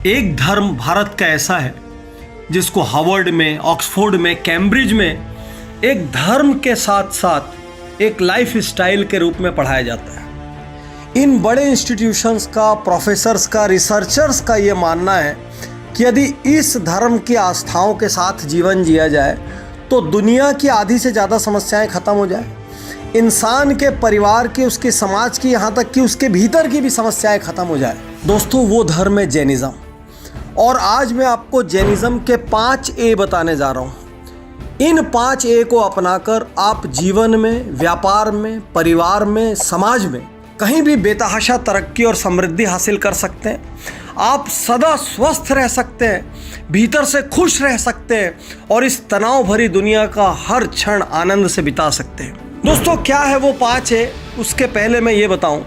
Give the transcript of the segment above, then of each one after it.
एक धर्म भारत का ऐसा है जिसको हार्वर्ड में, ऑक्सफोर्ड में, कैम्ब्रिज में एक धर्म के साथ साथ एक लाइफ स्टाइल के रूप में पढ़ाया जाता है। इन बड़े इंस्टीट्यूशंस का, प्रोफेसर्स का, रिसर्चर्स का ये मानना है कि यदि इस धर्म की आस्थाओं के साथ जीवन जिया जाए तो दुनिया की आधी से ज़्यादा समस्याएं खत्म हो जाए, इंसान के परिवार की, उसके समाज की, यहाँ तक कि उसके भीतर की भी समस्याएं खत्म हो जाए। दोस्तों, वो धर्म है जैनिज़्म। और आज मैं आपको जैनिज़्म के 5 ए बताने जा रहा हूँ। इन 5 ए को अपनाकर आप जीवन में, व्यापार में, परिवार में, समाज में कहीं भी बेतहाशा तरक्की और समृद्धि हासिल कर सकते हैं। आप सदा स्वस्थ रह सकते हैं, भीतर से खुश रह सकते हैं और इस तनाव भरी दुनिया का हर क्षण आनंद से बिता सकते हैं। दोस्तों, क्या है वो 5 ए? उसके पहले मैं ये बताऊं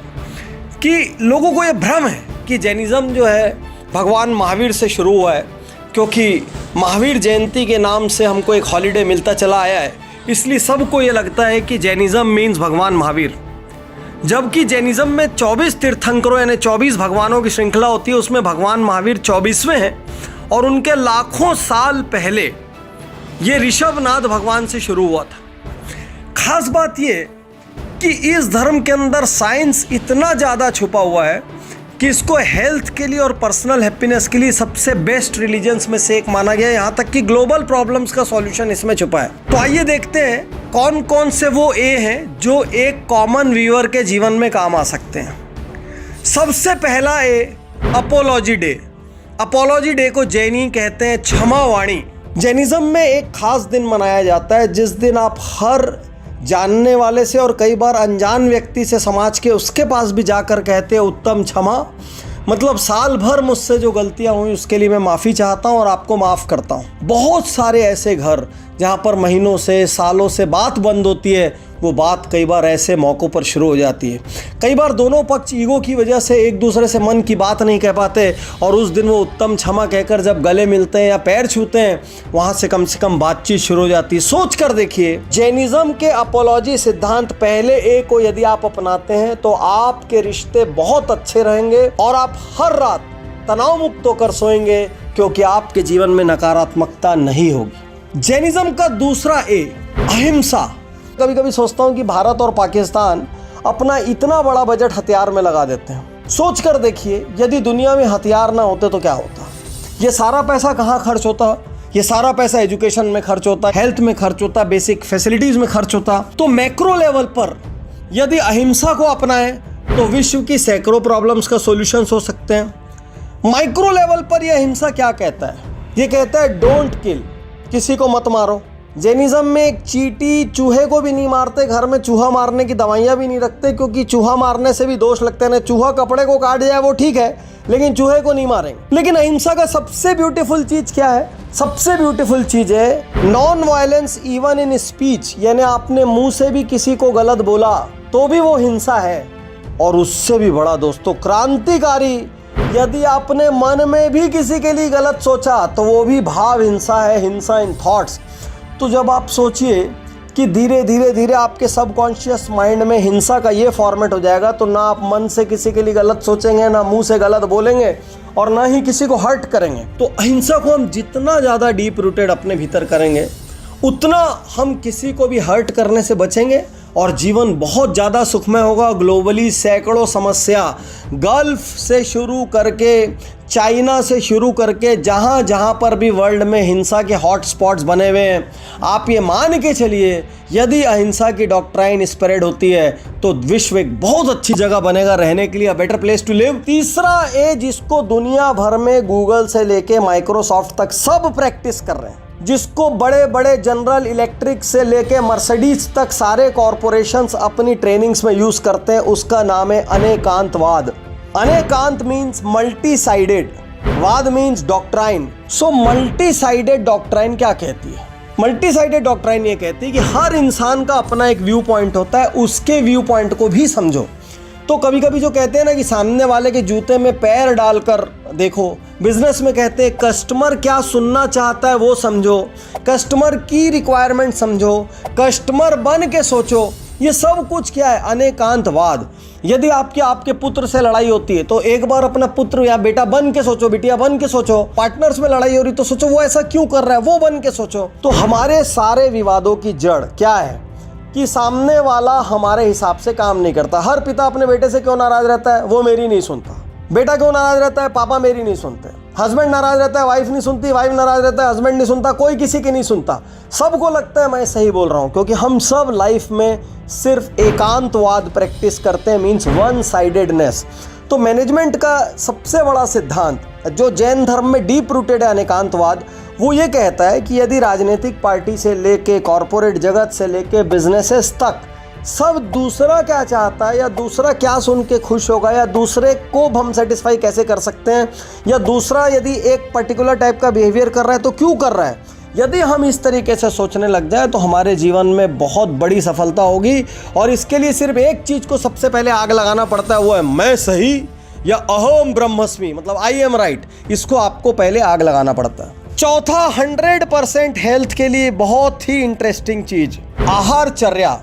कि लोगों को ये भ्रम है कि जैनिज़्म जो है भगवान महावीर से शुरू हुआ है, क्योंकि महावीर जयंती के नाम से हमको एक हॉलीडे मिलता चला आया है, इसलिए सबको ये लगता है कि जैनिज़्म मीन्स भगवान महावीर। जबकि जैनिज़्म में 24 तीर्थंकरों यानी 24 भगवानों की श्रृंखला होती है, उसमें भगवान महावीर 24वें हैं और उनके लाखों साल पहले ये ऋषभनाथ भगवान से शुरू हुआ था। खास बात ये कि इस धर्म के अंदर साइंस इतना ज़्यादा छुपा हुआ है कि इसको हेल्थ के लिए और पर्सनल हैप्पीनेस के लिए सबसे बेस्ट रिलीजन्स में से एक माना गया है। यहाँ तक कि ग्लोबल प्रॉब्लम्स का सॉल्यूशन इसमें छुपा है। तो आइए देखते हैं कौन कौन से वो ए हैं जो एक कॉमन व्यूअर के जीवन में काम आ सकते हैं। सबसे पहला ए, अपोलॉजी डे। अपोलॉजी डे को जैनी कहते हैं क्षमावाणी। जैनिज़्म में एक खास दिन मनाया जाता है जिस दिन आप हर जानने वाले से और कई बार अनजान व्यक्ति से समाज के उसके पास भी जाकर कहते हैं उत्तम क्षमा, मतलब साल भर मुझसे जो गलतियां हुई उसके लिए मैं माफ़ी चाहता हूं और आपको माफ़ करता हूं। बहुत सारे ऐसे घर जहां पर महीनों से, सालों से बात बंद होती है, वो बात कई बार ऐसे मौक़ों पर शुरू हो जाती है। कई बार दोनों पक्ष ईगो की वजह से एक दूसरे से मन की बात नहीं कह पाते और उस दिन वो उत्तम क्षमा कहकर जब गले मिलते हैं या पैर छूते हैं, वहाँ से कम बातचीत शुरू हो जाती है। सोच कर देखिए, जैनिज़्म के अपोलॉजी सिद्धांत पहले ए को यदि आप अपनाते हैं तो आपके रिश्ते बहुत अच्छे रहेंगे और आप हर रात तनाव मुक्त होकर सोएंगे, क्योंकि आपके जीवन में नकारात्मकता नहीं होगी। जैनिज़्म का दूसरा ए, अहिंसा। कभी कभी सोचता हूँ कि भारत और पाकिस्तान अपना इतना बड़ा बजट हथियार में लगा देते हैं। सोच कर देखिए, यदि दुनिया में हथियार ना होते तो क्या होता? ये सारा पैसा कहाँ खर्च होता? ये सारा पैसा एजुकेशन में खर्च होता, हेल्थ में खर्च होता, बेसिक फैसिलिटीज़ में खर्च होता। तो मैक्रो लेवल पर यदि अहिंसा को अपनाएं तो विश्व की सैकड़ों प्रॉब्लम्स का सोल्यूशंस हो सकते हैं। माइक्रो लेवल पर यह अहिंसा क्या कहता है? ये कहता है डोंट किल, किसी को मत मारो। जैनिज़्म में एक चींटी चूहे को भी नहीं मारते, घर में चूहा मारने की दवाइयाँ भी नहीं रखते, क्योंकि चूहा मारने से भी दोष लगते हैं। चूहा कपड़े को काट जाए वो ठीक है, लेकिन चूहे को नहीं मारेंगे। लेकिन अहिंसा का सबसे ब्यूटीफुल चीज़ क्या है? सबसे ब्यूटीफुल चीज़ है non violence even in speech, यानी आपने मुंह से भी किसी को गलत बोला तो भी वो हिंसा है। और उससे भी बड़ा दोस्तों, क्रांतिकारी, यदि आपने मन में भी किसी के लिए गलत सोचा तो वो भी भाव हिंसा है, हिंसा इन थॉट्स। तो जब आप सोचिए कि धीरे धीरे आपके सबकॉन्शियस माइंड में हिंसा का ये फॉर्मेट हो जाएगा, तो ना आप मन से किसी के लिए गलत सोचेंगे, ना मुंह से गलत बोलेंगे और ना ही किसी को हर्ट करेंगे। तो अहिंसा को हम जितना ज़्यादा डीप रूटेड अपने भीतर करेंगे, उतना हम किसी को भी हर्ट करने से बचेंगे और जीवन बहुत ज़्यादा सुखमय होगा। ग्लोबली सैकड़ों समस्या, गल्फ से शुरू करके, चाइना से शुरू करके, जहाँ पर भी वर्ल्ड में हिंसा के हॉट स्पॉट्स बने हुए हैं, आप ये मान के चलिए यदि अहिंसा की डॉक्ट्राइन स्प्रेड होती है तो विश्व एक बहुत अच्छी जगह बनेगा रहने के लिए, a better place to live. तीसरा ए, जिसको दुनिया भर में गूगल से लेके माइक्रोसॉफ्ट तक सब प्रैक्टिस कर रहे हैं, जिसको बड़े बड़े जनरल इलेक्ट्रिक से लेके मर्सिडीज तक सारे कॉरपोरेशंस अपनी ट्रेनिंग्स में यूज करते हैं, उसका नाम है अनेकांतवाद। अनेकांत मीन्स मल्टी साइडेड, वाद means doctrine. So multi sided doctrine क्या कहती है? मल्टी साइडेड डॉक्ट्राइन ये कहती है कि हर इंसान का अपना एक व्यू पॉइंट होता है, उसके व्यू पॉइंट को भी समझो। तो कभी कभी जो कहते हैं ना कि सामने वाले के जूते में पैर डालकर देखो, बिजनेस में कहते हैं कस्टमर क्या सुनना चाहता है वो समझो, कस्टमर की रिक्वायरमेंट समझो, कस्टमर बन के सोचो। ये सब कुछ क्या है? अनेकांतवाद। यदि आपके पुत्र से लड़ाई होती है तो एक बार अपना पुत्र या बेटा बन के सोचो, बिटिया बन के सोचो। पार्टनर्स में लड़ाई हो रही तो सोचो वो ऐसा क्यों कर रहा है, वो बन के सोचो। तो हमारे सारे विवादों की जड़ क्या है कि सामने वाला हमारे हिसाब से काम नहीं करता। हर पिता अपने बेटे से क्यों नाराज रहता है? वो मेरी नहीं सुनता। बेटा क्यों नाराज रहता है? पापा मेरी नहीं सुनते। हस्बैंड नाराज रहता है, वाइफ नहीं सुनती। वाइफ नाराज रहता है, हस्बैंड नहीं सुनता। कोई किसी की नहीं सुनता। सबको लगता है मैं सही बोल रहा हूं, क्योंकि हम सब लाइफ में सिर्फ एकांतवाद प्रैक्टिस करते हैं, मीन्स वन साइडेडनेस। तो मैनेजमेंट का सबसे बड़ा सिद्धांत जो जैन धर्म में डीप रूटेड है, अनेकांतवाद, वो ये कहता है कि यदि राजनीतिक पार्टी से लेके कॉरपोरेट जगत से लेके बिजनेसेस तक सब दूसरा क्या चाहता है या दूसरा क्या सुन के खुश होगा या दूसरे को हम सेटिस्फाई कैसे कर सकते हैं या दूसरा यदि एक पर्टिकुलर टाइप का बिहेवियर कर रहा है तो क्यों कर रहा है, यदि हम इस तरीके से सोचने लग जाए तो हमारे जीवन में बहुत बड़ी सफलता होगी। और इसके लिए सिर्फ एक चीज़ को सबसे पहले आग लगाना पड़ता है, वो है मैं सही या अहम ब्रह्मस्मि, मतलब आई एम राइट। इसको आपको पहले आग लगाना पड़ता है। चौथा, 100% हेल्थ के लिए बहुत ही इंटरेस्टिंग चीज़, आहारचर्या।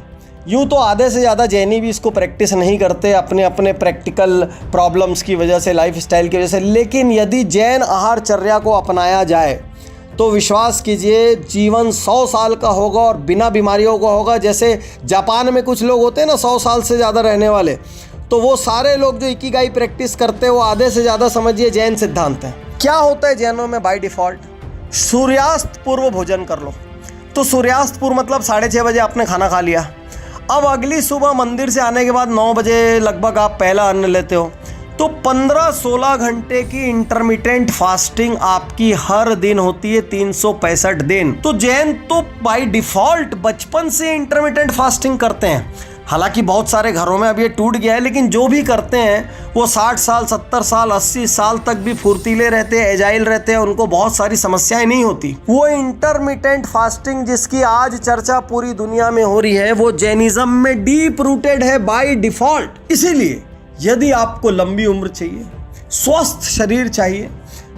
यूँ तो आधे से ज़्यादा जैनी भी इसको प्रैक्टिस नहीं करते अपने अपने प्रैक्टिकल प्रॉब्लम्स की वजह से, लाइफ स्टाइल की वजह से। लेकिन यदि जैन आहारचर्या को अपनाया जाए तो विश्वास कीजिए जीवन 100 साल का होगा और बिना बीमारियों का होगा। जैसे जापान में कुछ लोग होते हैं ना 100 साल से ज़्यादा रहने वाले, तो वो सारे लोग जो इकिगाई प्रैक्टिस करते हैं वो आधे से ज़्यादा समझिए जैन सिद्धांत है। क्या होता है जैनों में बाय डिफ़ॉल्ट? सूर्यास्त पूर्व भोजन कर लो। तो सूर्यास्त पूर्व मतलब 6:30 बजे आपने खाना खा लिया। अब अगली सुबह मंदिर से आने के बाद 9 बजे लगभग आप पहला अन्न लेते हो। तो 15-16 घंटे की इंटरमिटेंट फास्टिंग आपकी हर दिन होती है, 365 दिन। तो जैन तो बाय डिफॉल्ट बचपन से इंटरमिटेंट फास्टिंग करते हैं। हालांकि बहुत सारे घरों में अब ये टूट गया है, लेकिन जो भी करते हैं वो 60 साल, 70 साल, 80 साल तक भी फुर्तीले रहते हैं, एजाइल रहते हैं, उनको बहुत सारी समस्याएं नहीं होती। वो इंटरमिटेंट फास्टिंग जिसकी आज चर्चा पूरी दुनिया में हो रही है, वो जैनिज्म में डीप रूटेड है बाय डिफॉल्ट। इसीलिए यदि आपको लंबी उम्र चाहिए, स्वस्थ शरीर चाहिए,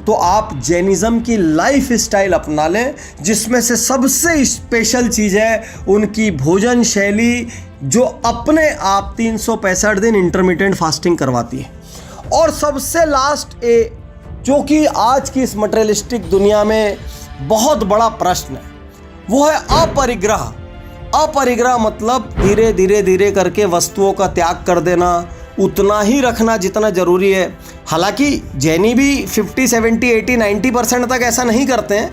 तो आप जैनिज्म की लाइफ स्टाइल अपना लें, जिसमें से सबसे स्पेशल चीज़ है उनकी भोजन शैली, जो अपने आप 365 दिन इंटरमिटेंट फास्टिंग करवाती है। और सबसे लास्ट जो कि आज की इस मटेरियलिस्टिक दुनिया में बहुत बड़ा प्रश्न है, वो है अपरिग्रह। अपरिग्रह मतलब धीरे धीरे धीरे करके वस्तुओं का त्याग कर देना, उतना ही रखना जितना ज़रूरी है। हालांकि जैनी भी 50, 70, 80, 90% तक ऐसा नहीं करते हैं,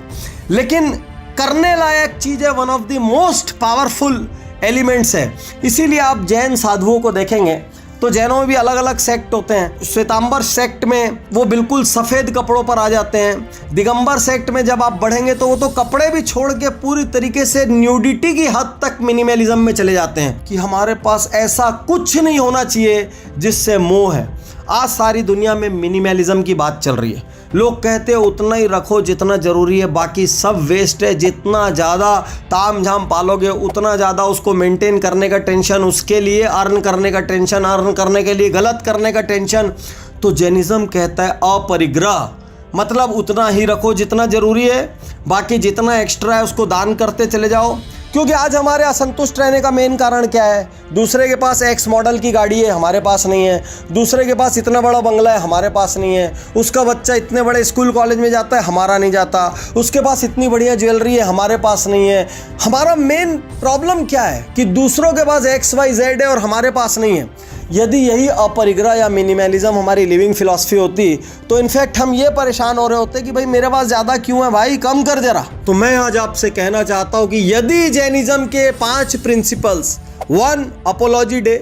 लेकिन करने लायक चीज़ है, one of the most powerful elements है। इसीलिए आप जैन साधुओं को देखेंगे तो जैनों में भी अलग अलग सेक्ट होते हैं। श्वेतांबर सेक्ट में वो बिल्कुल सफ़ेद कपड़ों पर आ जाते हैं। दिगंबर सेक्ट में जब आप बढ़ेंगे तो वो तो कपड़े भी छोड़ के पूरी तरीके से न्यूडिटी की हद तक मिनिमलिज्म में चले जाते हैं कि हमारे पास ऐसा कुछ नहीं होना चाहिए जिससे मोह है। आज सारी दुनिया में मिनिमलिज्म की बात चल रही है। लोग कहते हैं उतना ही रखो जितना ज़रूरी है, बाकी सब वेस्ट है। जितना ज़्यादा ताम झाम पालोगे उतना ज़्यादा उसको मेंटेन करने का टेंशन, उसके लिए अर्न करने का टेंशन, अर्न करने के लिए गलत करने का टेंशन। तो जैनिज्म कहता है अपरिग्रह, मतलब उतना ही रखो जितना ज़रूरी है, बाकी जितना एक्स्ट्रा है उसको दान करते चले जाओ। क्योंकि आज हमारे असंतुष्ट रहने का मेन कारण क्या है? दूसरे के पास एक्स मॉडल की गाड़ी है, हमारे पास नहीं है। दूसरे के पास इतना बड़ा बंगला है, हमारे पास नहीं है। उसका बच्चा इतने बड़े स्कूल कॉलेज में जाता है, हमारा नहीं जाता। उसके पास इतनी बढ़िया ज्वेलरी है, हमारे पास नहीं है। हमारा मेन प्रॉब्लम क्या है कि दूसरों के पास XYZ है और हमारे पास नहीं है। यदि यही अपरिग्रह या मिनिमलिज्म हमारी लिविंग फिलॉसफी होती तो इनफैक्ट हम ये परेशान हो रहे होते कि भाई मेरे पास ज़्यादा क्यों है भाई, कम कर जरा। तो मैं आज आपसे कहना चाहता हूँ कि यदि जैनिज्म के 5 प्रिंसिपल्स, 1 अपोलॉजी डे,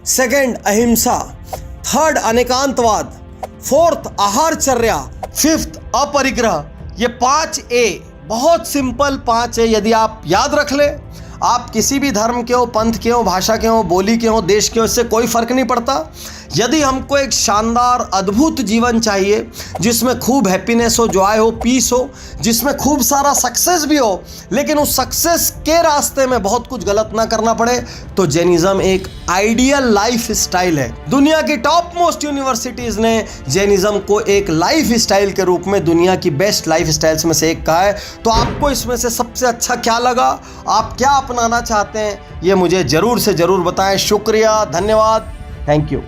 2 अहिंसा, 3 अनेकांतवाद, 4 आहारचर्या, 5 अपरिग्रह, ये 5A बहुत सिंपल 5 है। यदि आप याद रख ले, आप किसी भी धर्म के हो, पंथ के हो, भाषा के हो, बोली के हो, देश के हो, इससे कोई फर्क नहीं पड़ता। यदि हमको एक शानदार अद्भुत जीवन चाहिए जिसमें खूब हैप्पीनेस हो, जॉय हो, पीस हो, जिसमें खूब सारा सक्सेस भी हो, लेकिन उस सक्सेस के रास्ते में बहुत कुछ गलत ना करना पड़े, तो जैनिज्म एक आइडियल लाइफ स्टाइल है। दुनिया की टॉप मोस्ट यूनिवर्सिटीज़ ने जैनिज़्म को एक लाइफ स्टाइल के रूप में दुनिया की बेस्ट लाइफ स्टाइल्स में से एक कहा है। तो आपको इसमें से सबसे अच्छा क्या लगा, आप क्या अपनाना चाहते हैं, ये मुझे ज़रूर से ज़रूर बताएं। शुक्रिया, धन्यवाद, थैंक यू।